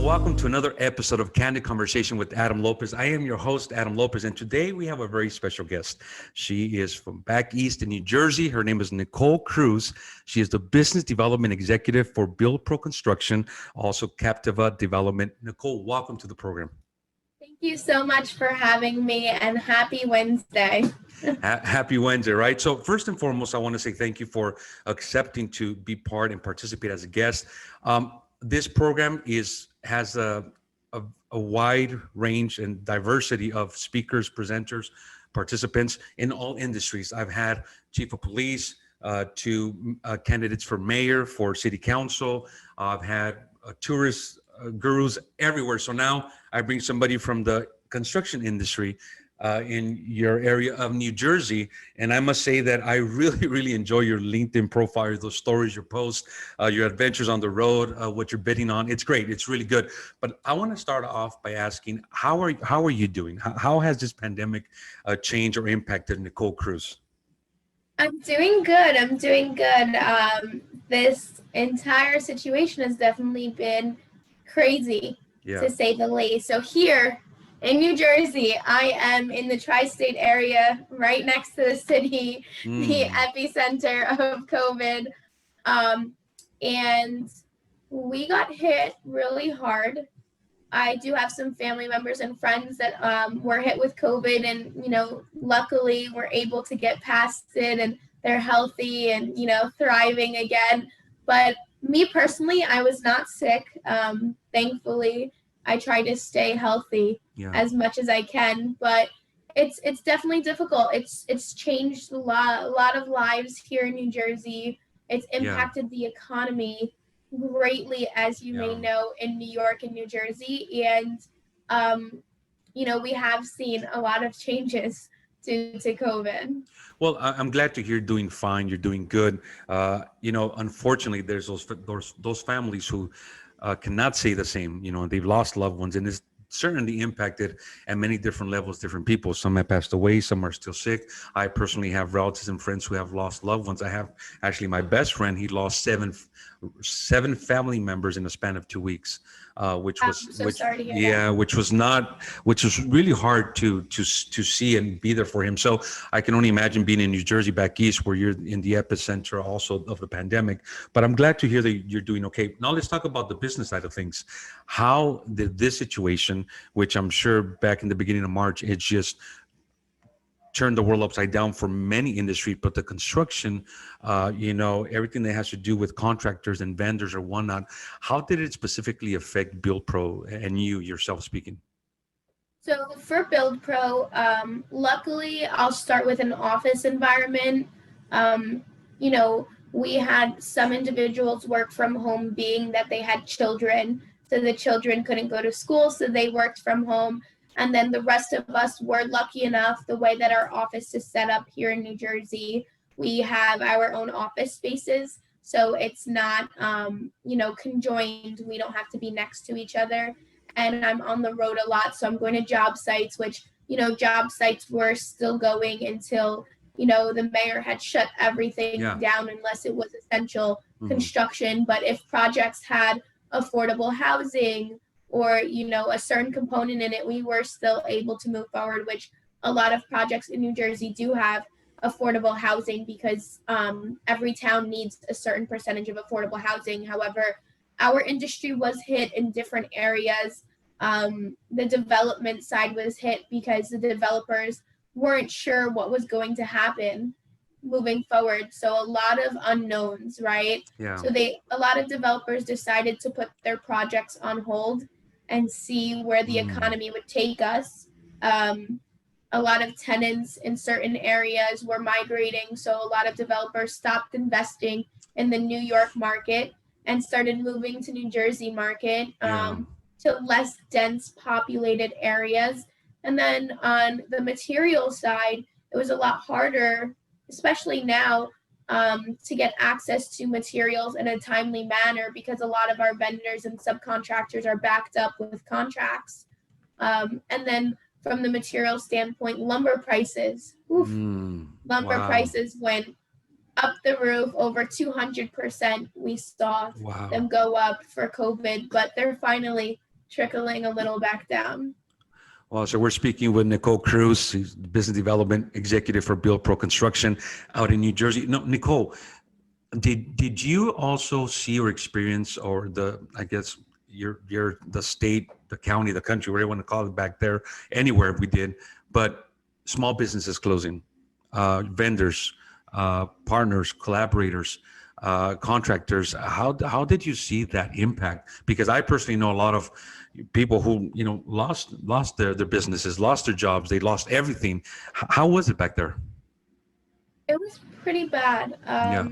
welcome to another episode of Candid Conversation with Adam Lopez. I am your host, Adam Lopez, and today we have a very special guest. She is from back east in New Jersey. Her name is Nicole Cruz. She is the Business Development Executive for Build Pro Construction, also Captiva Development. Nicole, welcome to the program. Thank you so much for having me, and happy Wednesday. Happy Wednesday, right? So first and foremost, I want to say thank you for accepting to be part and participate as a guest. This program has a wide range and diversity of speakers, presenters, participants in all industries. I've had chief of police to candidates for mayor, for city council. I've had tourist gurus everywhere. So now I bring somebody from the construction industry in your area of New Jersey. And I must say that I really, really enjoy your LinkedIn profile, those stories, your posts, your adventures on the road, what you're bidding on. It's great. It's really good. But I want to start off by asking, how are you doing? How has this pandemic changed or impacted Nicole Cruz? I'm doing good. This entire situation has definitely been crazy, to say the least. So here in New Jersey, I am in the tri-state area, right next to the city, the epicenter of COVID. And we got hit really hard. I do have some family members and friends that were hit with COVID, and, luckily we're able to get past it, and they're healthy and, thriving again. But me personally, I was not sick. Thankfully, I try to stay healthy as much as I can, but it's definitely difficult. It's changed a lot of lives here in New Jersey. It's impacted the economy greatly, as you may know, in New York and New Jersey. And, we have seen a lot of changes due to COVID. Well, I'm glad to hear you're doing fine. You're doing good. Unfortunately, there's those families who cannot say the same. They've lost loved ones, and it's certainly impacted at many different levels, different people. Some have passed away, some are still sick. I personally have relatives and friends who have lost loved ones. I have actually my best friend, he lost seven family members in a span of 2 weeks, which was really hard to see and be there for him. So I can only imagine being in New Jersey back east, where you're in the epicenter also of the pandemic. But I'm glad to hear that you're doing okay. Now let's talk about the business side of things. How did this situation, which I'm sure back in the beginning of March, it just turned the world upside down for many industries, but the construction, everything that has to do with contractors and vendors or whatnot, how did it specifically affect Build Pro and you yourself speaking? So for Build Pro, luckily I'll start with an office environment. We had some individuals work from home, being that they had children, so the children couldn't go to school, so they worked from home. And then the rest of us were lucky enough, the way that our office is set up here in New Jersey, we have our own office spaces. So it's not, conjoined. We don't have to be next to each other. And I'm on the road a lot. So I'm going to job sites, which, job sites were still going until, the mayor had shut everything down unless it was essential construction. But if projects had affordable housing, or, a certain component in it, we were still able to move forward, which a lot of projects in New Jersey do have affordable housing, because every town needs a certain percentage of affordable housing. However, our industry was hit in different areas. The development side was hit because the developers weren't sure what was going to happen moving forward. So a lot of unknowns, right? Yeah. So a lot of developers decided to put their projects on hold and see where the economy would take us. A lot of tenants in certain areas were migrating, so a lot of developers stopped investing in the New York market and started moving to New Jersey market, to less dense populated areas. And then on the material side, it was a lot harder, especially now, to get access to materials in a timely manner, because a lot of our vendors and subcontractors are backed up with contracts. And then from the material standpoint, lumber prices, prices went up the roof, over 200%. We saw them go up for COVID, but they're finally trickling a little back down. Well, so we're speaking with Nicole Cruz, she's the Business Development Executive for Build Pro Construction out in New Jersey. No, Nicole, did you also see or experience, or I guess the state, the county, the country, whatever you want to call it back there, anywhere we did, but small businesses closing, vendors, partners, collaborators, contractors. How did you see that impact? Because I personally know a lot of people who lost their businesses, lost their jobs, they lost everything. How was it back there? It was pretty bad. Yeah.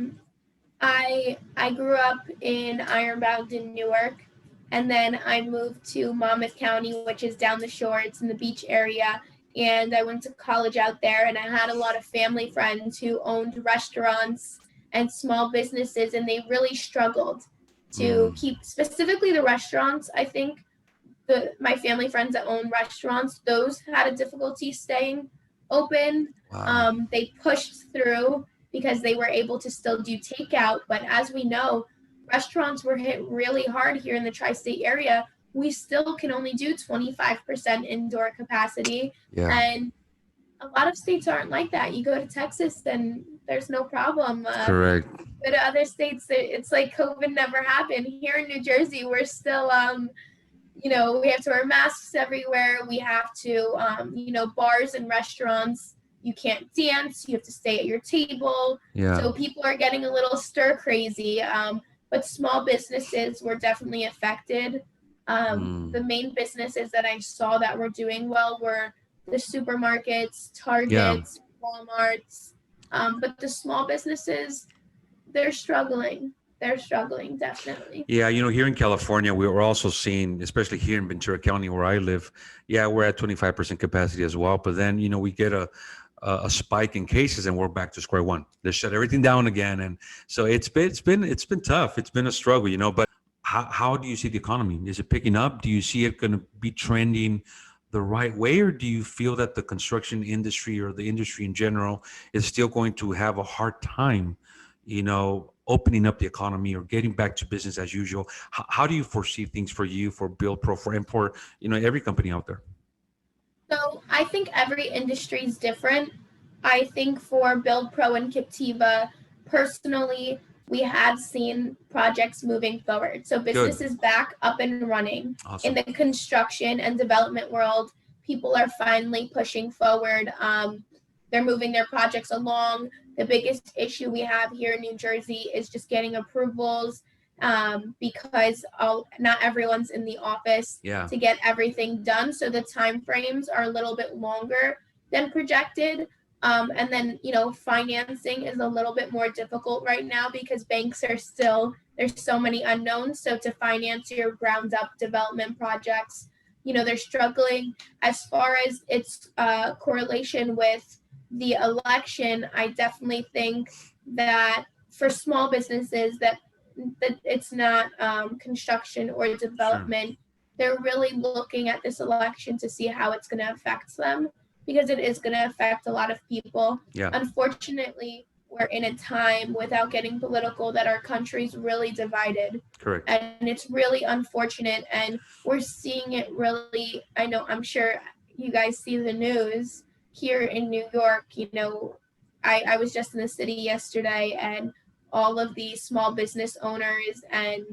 I grew up in Ironbound in Newark, and then I moved to Monmouth County, which is down the shore. It's in the beach area, and I went to college out there, and I had a lot of family friends who owned restaurants and small businesses, and they really struggled to keep, specifically the restaurants. I think my family friends that own restaurants, those had a difficulty staying open. Wow. They pushed through because they were able to still do takeout. But as we know, restaurants were hit really hard here in the tri-state area. We still can only do 25% indoor capacity. Yeah. And a lot of states aren't like that. You go to Texas and there's no problem. Correct. Go to other states, it's like COVID never happened. Here in New Jersey, we're still, we have to wear masks everywhere. We have to, bars and restaurants, you can't dance. You have to stay at your table. Yeah. So people are getting a little stir crazy. But small businesses were definitely affected. The main businesses that I saw that were doing well were the supermarkets, Targets, Walmarts. But the small businesses, they're struggling. They're struggling, definitely. Yeah, here in California, we were also seeing, especially here in Ventura County where I live, we're at 25% capacity as well. But then, we get a spike in cases and we're back to square one. They shut everything down again. And so it's been tough. It's been a struggle, but how do you see the economy? Is it picking up? Do you see it going to be trending the right way? Or do you feel that the construction industry or the industry in general is still going to have a hard time, opening up the economy or getting back to business as usual? How do you foresee things for you, for Build Pro, and for every company out there? So I think every industry is different. I think for Build Pro and Captiva, personally, we have seen projects moving forward. So business is back up and running. Awesome. In the construction and development world, people are finally pushing forward. They're moving their projects along. The biggest issue we have here in New Jersey is just getting approvals, because not everyone's in the office to get everything done. So the time frames are a little bit longer than projected. And then, financing is a little bit more difficult right now because banks are there's so many unknowns. So to finance your ground up development projects, they're struggling. As far as its correlation with the election, I definitely think that for small businesses that it's not construction or development. Sure. They're really looking at this election to see how it's going to affect them, because it is going to affect a lot of people. Yeah. Unfortunately, we're in a time, without getting political, that our country's really divided. Correct. And it's really unfortunate. And we're seeing it really, I'm sure you guys see the news here in New York. I was just in the city yesterday, and all of these small business owners and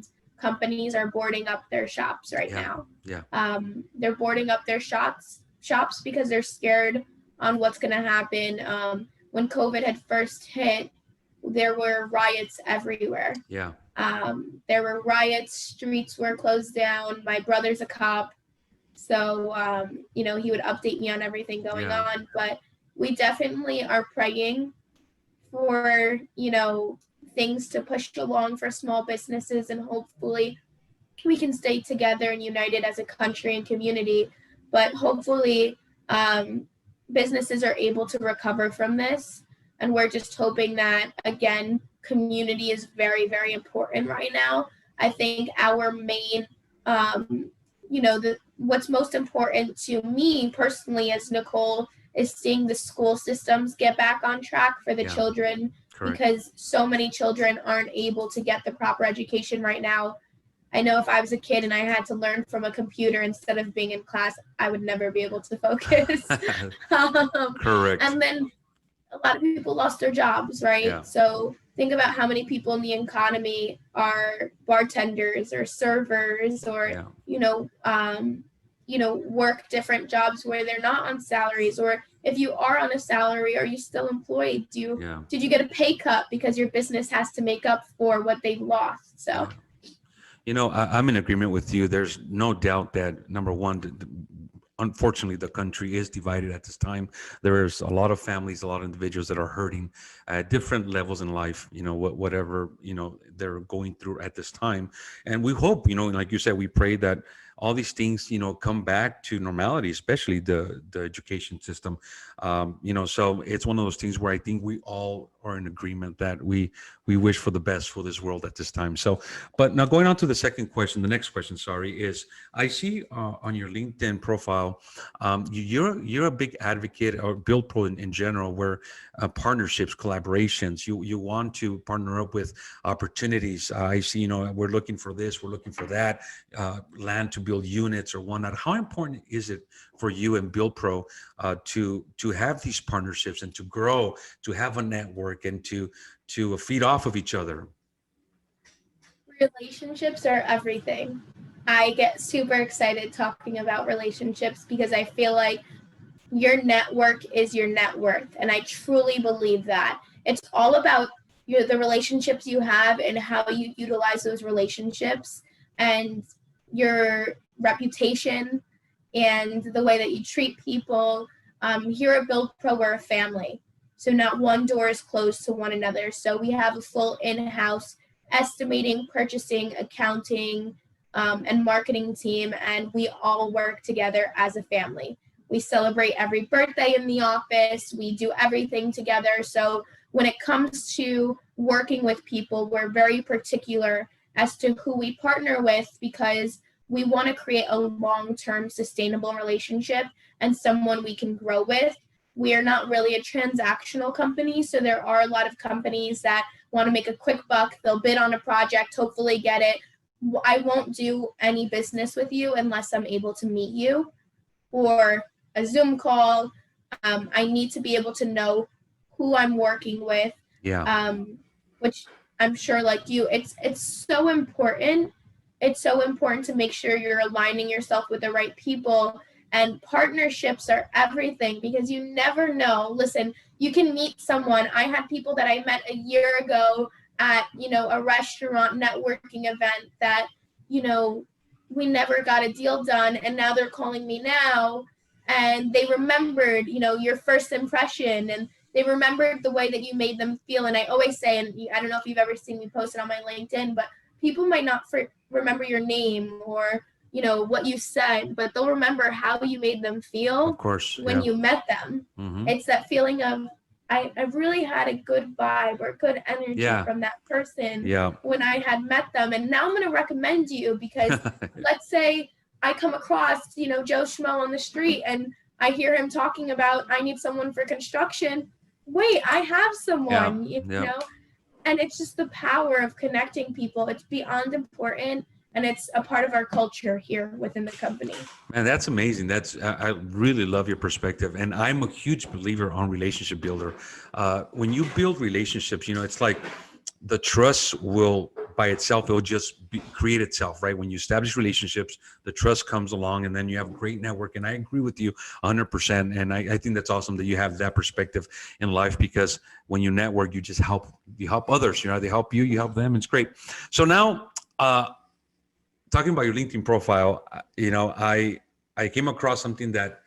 companies are boarding up their shops right now. Yeah. They're boarding up their shops because they're scared on what's going to happen. When COVID had first hit, there were riots everywhere. Yeah. There were riots, streets were closed down. My brother's a cop, so he would update me on everything going on. But we definitely are praying for things to push along for small businesses, and hopefully we can stay together and united as a country and community. But hopefully businesses are able to recover from this, and we're just hoping that, again, community is very, very important right now. I think our main what's most important to me personally as Nicole is seeing the school systems get back on track for the children. Correct. Because so many children aren't able to get the proper education right now. I know if I was a kid and I had to learn from a computer instead of being in class, I would never be able to focus. Correct. And then a lot of people lost their jobs, right? Yeah. So think about how many people in the economy are bartenders or servers or, work different jobs where they're not on salaries, or if you are on a salary, are you still employed? Did you get a pay cut because your business has to make up for what they've lost? So. Yeah. I'm in agreement with you. There's no doubt that, number one, unfortunately, the country is divided at this time. There's a lot of families, a lot of individuals that are hurting at different levels in life, whatever, they're going through at this time. And we hope, like you said, we pray that all these things, come back to normality, especially the education system. So it's one of those things where I think we all are in agreement that we wish for the best for this world at this time. So, but now going on to the next question, is I see on your LinkedIn profile, you're a big advocate, or Build Pro in general, where partnerships, collaborations, you want to partner up with opportunities. I see, we're looking for this, we're looking for that, land to build units or whatnot. How important is it for you and Build Pro to have these partnerships and to grow, to have a network and to feed off of each other? Relationships are everything. I get super excited talking about relationships because I feel like your network is your net worth. And I truly believe that. It's all about the relationships you have and how you utilize those relationships, and your reputation and the way that you treat people. Here at Build Pro, we're a family. So not one door is closed to one another. So we have a full in-house estimating, purchasing, accounting, and marketing team, and we all work together as a family. We celebrate every birthday in the office. We do everything together. So when it comes to working with people, we're very particular as to who we partner with, because we want to create a long-term sustainable relationship and someone we can grow with. We are not really a transactional company, so there are a lot of companies that want to make a quick buck. They'll bid on a project, hopefully get it. I won't do any business with you unless I'm able to meet you or a Zoom call. I need to be able to know who I'm working with. Yeah. Which I'm sure, like you, it's so important. It's so important to make sure you're aligning yourself with the right people. And partnerships are everything, because you never know. Listen, you can meet someone. I had people that I met a year ago at, a restaurant networking event that, we never got a deal done. And now they're calling me now, and they remembered, your first impression, and they remembered the way that you made them feel. And I always say, and I don't know if you've ever seen me post it on my LinkedIn, but people might not remember your name or what you said, but they'll remember how you made them feel. Of course, when you met them. Mm-hmm. It's that feeling of, I've really had a good vibe or good energy from that person when I had met them. And now I'm going to recommend you, because let's say I come across, Joe Schmo on the street, and I hear him talking about, I need someone for construction. Wait, I have someone, you know? And it's just the power of connecting people. It's beyond important. And it's a part of our culture here within the company. Man, that's amazing. I really love your perspective. And I'm a huge believer on relationship builder. When you build relationships, it's like the trust will, by itself, it will just create itself, right? When you establish relationships, the trust comes along, and then you have a great network. And I agree with you 100%. And I think that's awesome that you have that perspective in life, because when you network, you just help others, they help you, you help them. It's great. So now, talking about your LinkedIn profile, I came across something that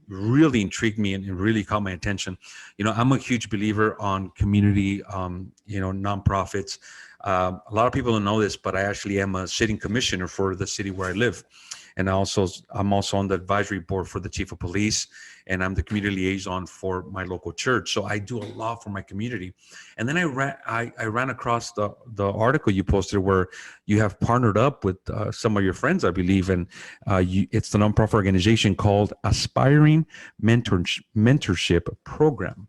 really intrigued me and really caught my attention. I'm a huge believer on community, nonprofits. A lot of people don't know this, but I actually am a sitting commissioner for the city where I live. And I'm also on the advisory board for the chief of police, and I'm the community liaison for my local church. So I do a lot for my community. And then I ran across the article you posted where you have partnered up with some of your friends, I believe, and it's the nonprofit organization called Aspiring Mentorship Program.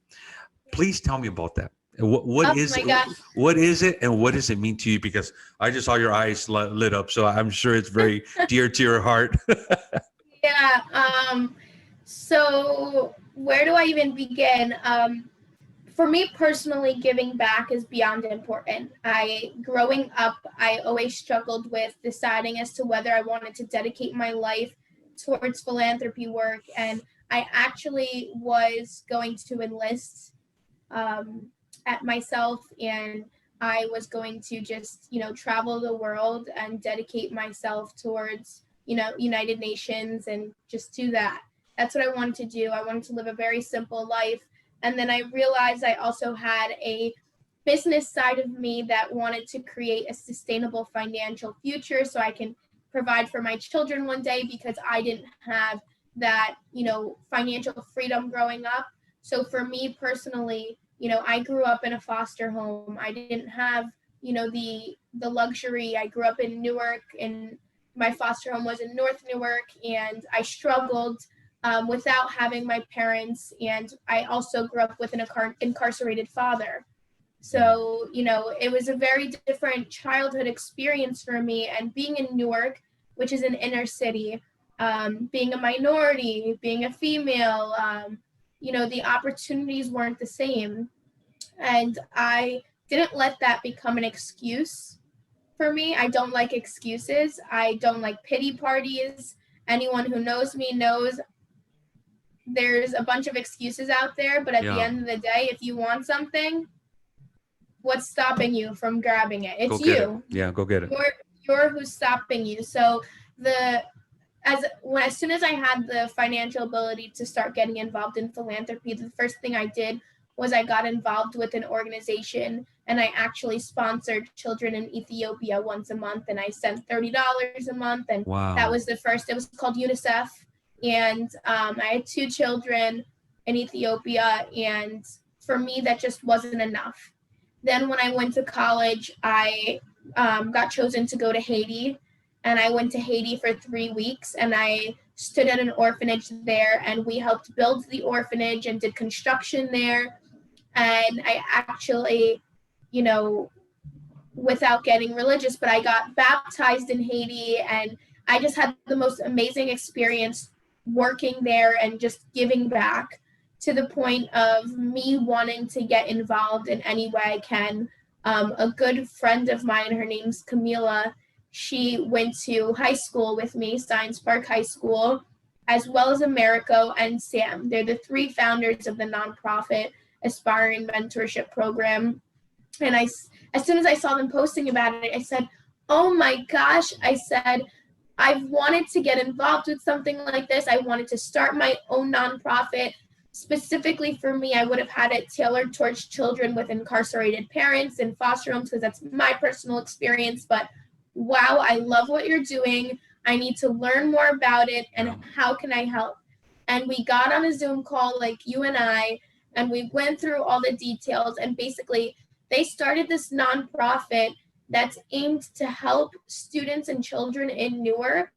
Please tell me about that. What Oh is my gosh. what is it, and what does it mean to you? Because I just saw your eyes lit up, so I'm sure it's very dear to your heart. Yeah. So where do I even begin? For me personally, giving back is beyond important. Growing up, I always struggled with deciding as to whether I wanted to dedicate my life towards philanthropy work, and I actually was going to enlist at myself, and I was going to just, travel the world and dedicate myself towards, United Nations and just do that. That's what I wanted to do. I wanted to live a very simple life. And then I realized I also had a business side of me that wanted to create a sustainable financial future so I can provide for my children one day, because I didn't have that, financial freedom growing up. So for me personally, I grew up in a foster home. I didn't have, the luxury. I grew up in Newark, and my foster home was in North Newark, and I struggled without having my parents. And I also grew up with an incarcerated father. So, it was a very different childhood experience for me. And being in Newark, which is an inner city, being a minority, being a female, the opportunities weren't the same. And I didn't let that become an excuse for me. I don't like excuses. I don't like pity parties. Anyone who knows me knows there's a bunch of excuses out there, but at the Yeah, end of the day, if you want something, what's stopping you from grabbing it? go It's get it. you. Yeah, go get it. You're who's stopping you. So as soon as I had the financial ability to start getting involved in philanthropy, the first thing I did was I got involved with an organization, and I actually sponsored children in Ethiopia once a month, and I sent $30 a month, and that Wow. was the first. It was called UNICEF, and I had 2 children in Ethiopia, and for me that just wasn't enough. Then when I went to college, I got chosen to go to Haiti, and I went to Haiti for 3 weeks, and I stood at an orphanage there, and we helped build the orphanage and did construction there. And I actually, you know, without getting religious, but I got baptized in Haiti, and I just had the most amazing experience working there and just giving back, to the point of me wanting to get involved in any way I can. A good friend of mine, her name's Camila, she went to high school with me, Science Park High School, as well as Americo and Sam. They're the 3 founders of the nonprofit Aspiring Mentorship Program. And as soon as I saw them posting about it, I said, oh my gosh, I said, I've wanted to get involved with something like this. I wanted to start my own nonprofit. Specifically for me, I would have had it tailored towards children with incarcerated parents and foster homes, because that's my personal experience. But wow, I love what you're doing. I need to learn more about it, and how can I help? And we got on a Zoom call like you and I, and we went through all the details, and basically they started this nonprofit that's aimed to help students and children in Newark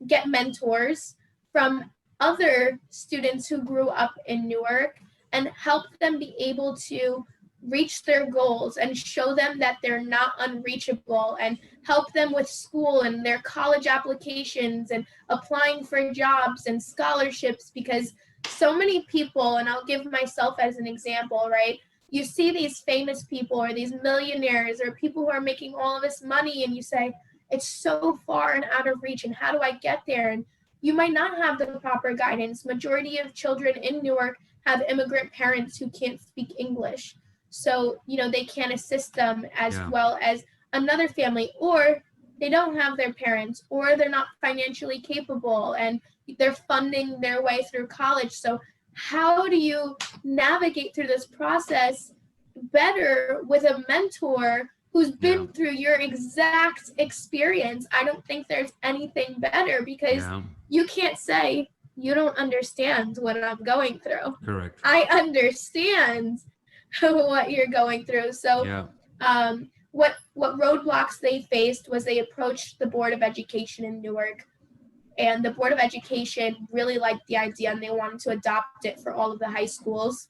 get mentors from other students who grew up in Newark, and help them be able to reach their goals and show them that they're not unreachable, and help them with school and their college applications and applying for jobs and scholarships. Because so many people, and I'll give myself as an example, right? You see these famous people or these millionaires or people who are making all of this money, and you say, it's so far and out of reach, and how do I get there? And you might not have the proper guidance. Majority of children in Newark have immigrant parents who can't speak English. So, they can't assist them as well as another family, or they don't have their parents, or they're not financially capable, and they're funding their way through college. So how do you navigate through this process better with a mentor who's been through your exact experience? I don't think there's anything better, because you can't say you don't understand what I'm going through. Correct. I understand what you're going through. So what roadblocks they faced was they approached the Board of Education in Newark, and the Board of Education really liked the idea, and they wanted to adopt it for all of the high schools.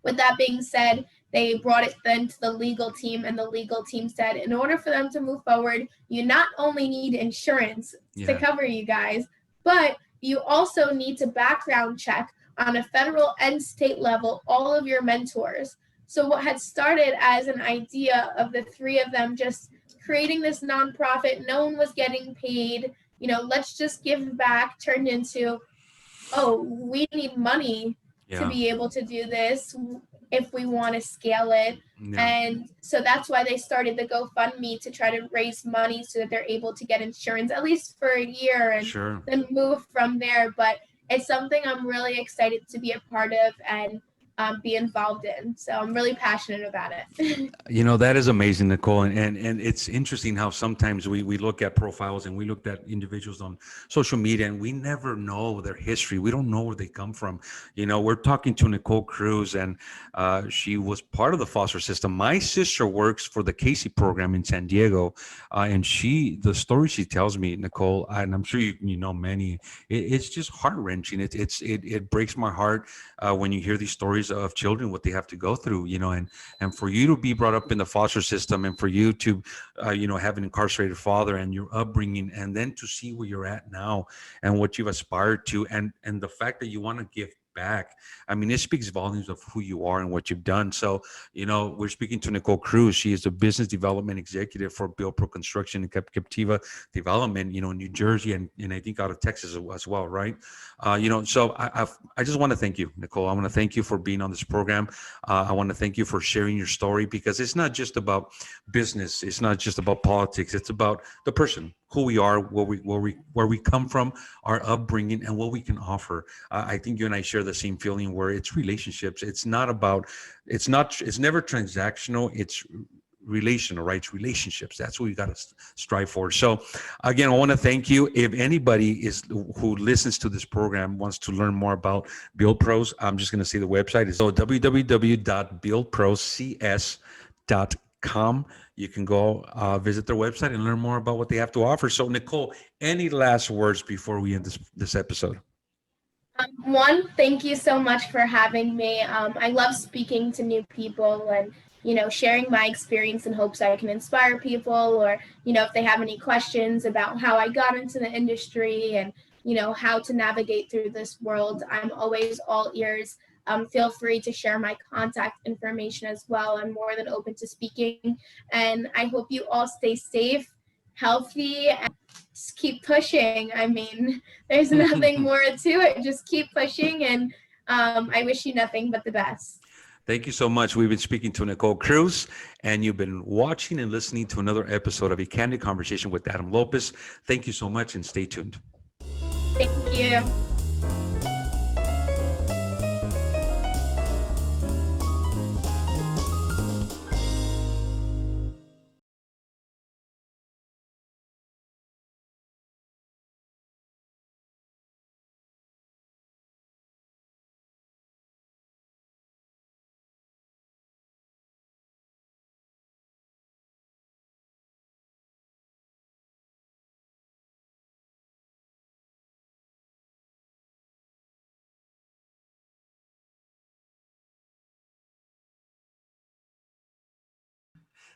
With that being said, they brought it then to the legal team, and the legal team said, in order for them to move forward, you not only need insurance to cover you guys, but you also need to background check on a federal and state level all of your mentors. So what had started as an idea of the three of them just creating this nonprofit, no one was getting paid, let's just give back, turned into, oh, we need money to be able to do this if we want to scale it. And so that's why they started the GoFundMe, to try to raise money so that they're able to get insurance at least for a year and then move from there. But it's something I'm really excited to be a part of and be involved in. So I'm really passionate about it. That is amazing, Nicole. And it's interesting how sometimes we look at profiles and we look at individuals on social media and we never know their history. We don't know where they come from. We're talking to Nicole Cruz, and she was part of the foster system. My sister works for the Casey program in San Diego. And the story she tells me, Nicole, and I'm sure you know many, it's just heart-wrenching. It breaks my heart when you hear these stories of children, what they have to go through, and for you to be brought up in the foster system, and for you to, have an incarcerated father and your upbringing, and then to see where you're at now and what you've aspired to, and the fact that you want to give back. I mean, it speaks volumes of who you are and what you've done. So, we're speaking to Nicole Cruz. She is a business development executive for Build Pro Construction and Captiva Development, in New Jersey and I think out of Texas as well, right? So I just want to thank you, Nicole. I want to thank you for being on this program. I want to thank you for sharing your story, because it's not just about business. It's not just about politics. It's about the person, who we are, where we come from, our upbringing, and what we can offer. I think you and I share the same feeling, where it's relationships. It's never transactional. It's relational, right? It's relationships. That's what we got to strive for. So again, I want to thank you. If anybody who listens to this program wants to learn more about Build Pros, I'm just going to say the website is www.buildprocs.com. You can go visit their website and learn more about what they have to offer. So Nicole, any last words before we end this episode? One, thank you so much for having me. I love speaking to new people and, sharing my experience in hopes I can inspire people, or, if they have any questions about how I got into the industry and, how to navigate through this world, I'm always all ears. Feel free to share my contact information as well. I'm more than open to speaking. And I hope you all stay safe, healthy, and just keep pushing. I mean, there's nothing more to it. Just keep pushing. And I wish you nothing but the best. Thank you so much. We've been speaking to Nicole Cruz, and you've been watching and listening to another episode of A Candid Conversation with Adam Lopez. Thank you so much, and stay tuned. Thank you.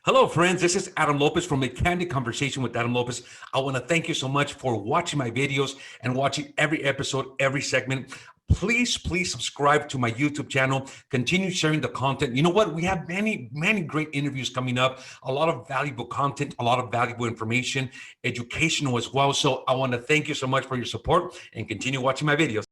Hello, friends. This is Adam Lopez from A Candid Conversation with Adam Lopez. I want to thank you so much for watching my videos and watching every episode, every segment. Please subscribe to my YouTube channel. Continue sharing the content. You know what? We have many great interviews coming up, a lot of valuable content, a lot of valuable information, educational as well. So I want to thank you so much for your support, and continue watching my videos.